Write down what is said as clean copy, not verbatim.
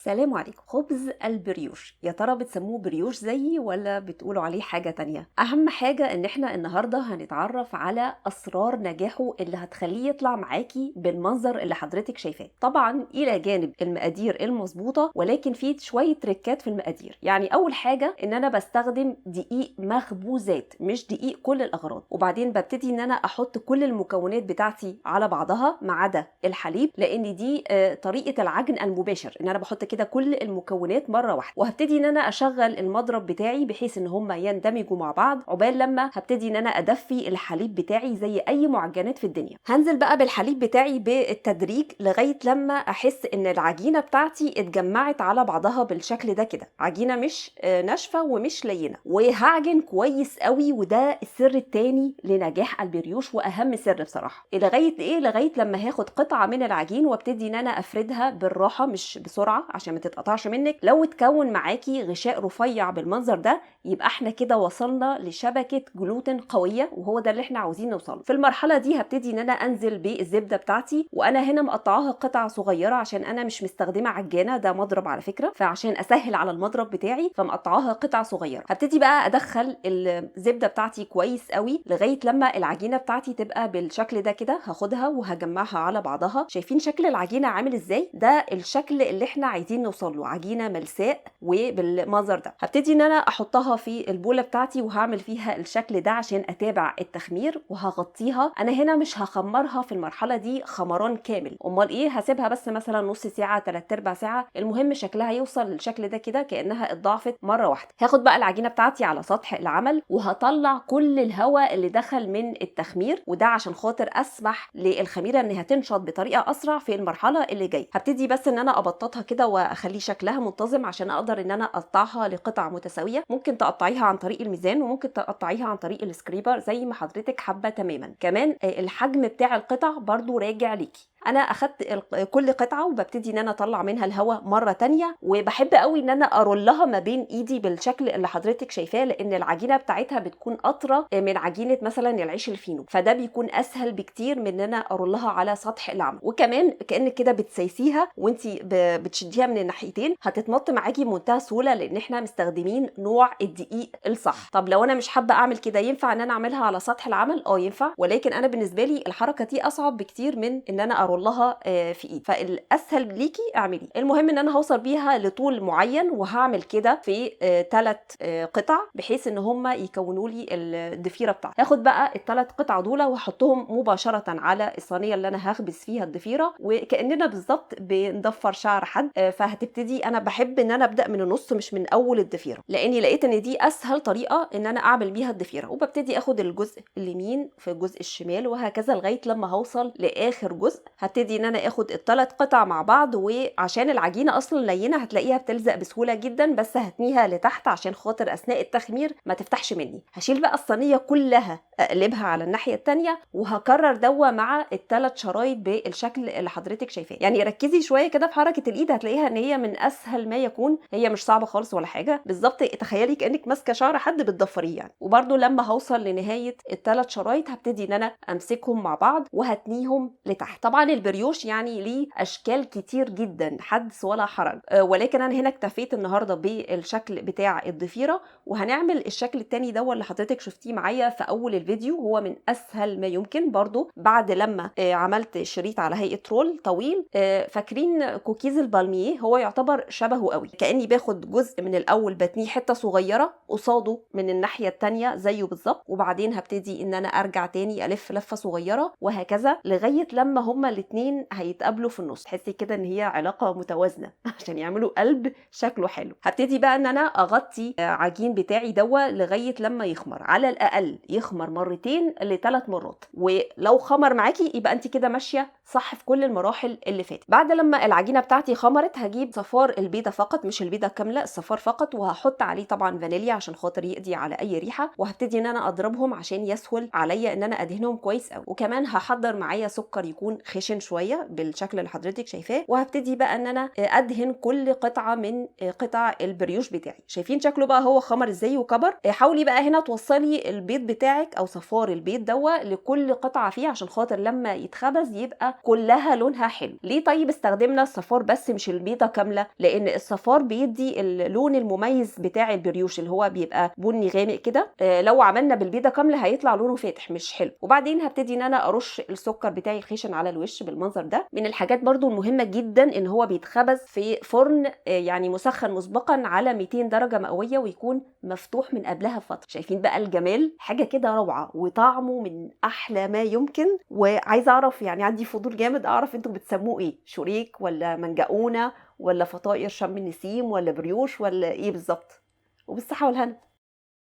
سلام عليكم. خبز البريوش، يا ترى بتسموه بريوش زيي ولا بتقولوا عليه حاجة تانية؟ اهم حاجة ان احنا النهاردة هنتعرف على اسرار نجاحه اللي هتخليه يطلع معاكي بالمنظر اللي حضرتك شايفاه. طبعا الى جانب المقادير المظبوطة، ولكن في شوية تريكات في المقادير. يعني اول حاجة ان انا بستخدم دقيق مخبوزات مش دقيق كل الاغراض، وبعدين ببتدي ان انا احط كل المكونات بتاعتي على بعضها ما عدا الحليب، لان دي طريقة العجن المباشر، ان انا بحط كده كل المكونات مره واحده، وهبتدي ان انا اشغل المضرب بتاعي بحيث ان هم يندمجوا مع بعض عقبال لما هبتدي ان انا ادفي الحليب بتاعي زي اي معجنات في الدنيا. هنزل بقى بالحليب بتاعي بالتدريج لغايه لما احس ان العجينه بتاعتي اتجمعت على بعضها بالشكل ده كده، عجينه مش ناشفه ومش لينه، وهعجن كويس قوي. وده السر التاني لنجاح البريوش واهم سر بصراحه. لغايه لما هاخد قطعه من العجين وابتدي ان انا افردها بالراحه مش بسرعه عشان ما تتقطعش منك. لو اتكون معاكي غشاء رفيع بالمنظر ده يبقى احنا كده وصلنا لشبكه جلوتين قويه، وهو ده اللي احنا عاوزين نوصله. في المرحله دي هبتدي ان انا انزل بالزبده بتاعتي، وانا هنا مقطعاها قطع صغيره عشان انا مش مستخدمه عجانه، ده مضرب على فكره، فعشان اسهل على المضرب بتاعي فمقطعاها قطع صغيره. هبتدي بقى ادخل الزبده بتاعتي كويس قوي لغايه لما العجينه بتاعتي تبقى بالشكل ده كده. هاخدها وهجمعها على بعضها. شايفين شكل العجينه عامل ازاي؟ ده الشكل اللي احنا عايزين نوصل له، عجينه ملساء وبالمنظر ده. هبتدي ان انا احطها في البوله بتاعتي وهعمل فيها الشكل ده عشان اتابع التخمير، وهغطيها. انا هنا مش هخمرها في المرحله دي خمران كامل، امال ايه، هسيبها بس مثلا نص ساعه 3/4 ساعه، المهم شكلها يوصل للشكل ده كده كانها اتضاعفت مره واحده. هاخد بقى العجينه بتاعتي على سطح العمل وهطلع كل الهواء اللي دخل من التخمير، وده عشان خاطر اسمح للخميره انها تنشط بطريقه اسرع في المرحله اللي جايه. هبتدي بس ان انا ابططها كده واخلي شكلها منتظم عشان اقدر ان انا اقطعها لقطع متساويه. ممكن تقطعيها عن طريق الميزان وممكن تقطعيها عن طريق السكريبر زي ما حضرتك حابه تماما. كمان الحجم بتاع القطع برضو راجع ليكي. انا اخدت كل قطعه وببتدي ان انا اطلع منها الهواء مره تانية، وبحب قوي ان انا ارولها ما بين ايدي بالشكل اللي حضرتك شايفاه، لان العجينه بتاعتها بتكون اطرى من عجينه مثلا العيش الفينو، فده بيكون اسهل بكتير من ان انا ارولها على سطح العمل. وكمان كانك كده بتسيسيها وانت بتشديها من الناحيتين، هتتمط معاكي بمنتهى السهوله لان احنا مستخدمين نوع الدقيق الصح. طب لو انا مش حابه اعمل كده، ينفع ان انا اعملها على سطح العمل؟ ينفع، ولكن انا بالنسبه لي الحركه دي اصعب بكتير من ان انا ارولها في ايد، فالاسهل ليكي اعملي. المهم ان انا هوصل بيها لطول معين، وهعمل كده في 3 قطع بحيث ان هم يكونوا لي الضفيره بتاعتي. هاخد بقى ال3 قطع دول واحطهم مباشره على الصينيه اللي انا هخبز فيها الضفيره، وكاننا بالظبط بنضفر شعر حد. فهتبتدي، انا بحب ان انا ابدا من النص مش من اول الضفيره، لاني لقيت ان دي اسهل طريقه ان انا اعمل بيها الضفيره. وببتدي اخد الجزء اليمين في الجزء الشمال وهكذا لغايه لما هوصل لاخر جزء. هبتدي ان انا اخد ال3 قطع مع بعض، وعشان العجينه اصلا لينه هتلاقيها بتلزق بسهوله جدا، بس هتنيها لتحت عشان خاطر اثناء التخمير ما تفتحش مني. هشيل بقى الصينيه كلها اقلبها على الناحيه الثانيه، وهكرر دوا مع ال3 شرايط بالشكل اللي حضرتك شايفاه. يعني ركزي شويه كده في حركه الايد، هتلاقيها ان هي من اسهل ما يكون، هي مش صعبه خالص ولا حاجه. بالظبط تخيلي كانك ماسكه شعر حد بتضفريه يعني. وبرده لما هوصل لنهايه ال3 شرايط هبتدي ان انا امسكهم مع بعض وهتنيهم لتحت. طبعا البريوش يعني ليه اشكال كتير جدا، حدث ولا حرج، ولكن انا هنا اكتفيت النهارده بالشكل بتاع الضفيره. وهنعمل الشكل التاني ده اللي حضرتك شفتيه معايا في اول الفيديو، هو من اسهل ما يمكن برضو بعد لما عملت شريط على هيئه رول طويل. فاكرين كوكيز البالميه؟ هو يعتبر شبهه قوي، كاني باخد جزء من الاول بتنيه حته صغيره قصاده من الناحيه التانيه زيه بالظبط، وبعدين هبتدي ان انا ارجع تاني الف لفه صغيره وهكذا لغايه لما هما الاثنين هيتقابلوا في النص. تحسي كده ان هي علاقه متوازنه عشان يعملوا قلب شكله حلو. هبتدي بقى ان انا اغطي عجين بتاعي لغايه لما يخمر، على الاقل يخمر مرتين ل3 مرات، ولو خمر معاكي يبقى انت كده ماشيه صح في كل المراحل اللي فاتت. بعد لما العجينه بتاعتي خمرت هجيب صفار البيضه فقط، مش البيضه كامله، الصفار فقط، وهحط عليه طبعا فانيليا عشان خاطر يقضي على اي ريحه، وهبتدي ان انا اضربهم عشان يسهل عليا ان انا ادهنهم كويس قوي. وكمان هحضر معايا سكر يكون خشن شويه بالشكل اللي حضرتك شايفاه، وهبتدي بقى ان انا ادهن كل قطعه من قطع البريوش بتاعي. شايفين شكله بقى هو خمر ازاي وكبر؟ حاولي بقى هنا توصلي البيض بتاعك او صفار البيض لكل قطعه فيه عشان خاطر لما يتخبز يبقى كلها لونها حلو. ليه طيب استخدمنا الصفار بس مش البيضه كامله؟ لان الصفار بيدي اللون المميز بتاع البريوش اللي هو بيبقى بني غامق كده. لو عملنا بالبيضه كامله هيطلع لونه فاتح مش حلو. وبعدين هبتدي ان انا ارش السكر بتاعي الخشن على الوش بالمنظر ده. من الحاجات برضو المهمه جدا ان هو بيتخبز في فرن يعني مسخن مسبقا على 200 درجه مئويه، ويكون مفتوح من قبلها بفتره. شايفين بقى الجمال؟ حاجه كده روعه، وطعمه من احلى ما يمكن. وعايزه اعرف، يعني عندي فضول جامد اعرف انتوا بتسموه ايه، شوريك ولا منجقونه ولا فطائر شم النسيم ولا بريوش ولا ايه بالظبط؟ وبالصحه والهنا.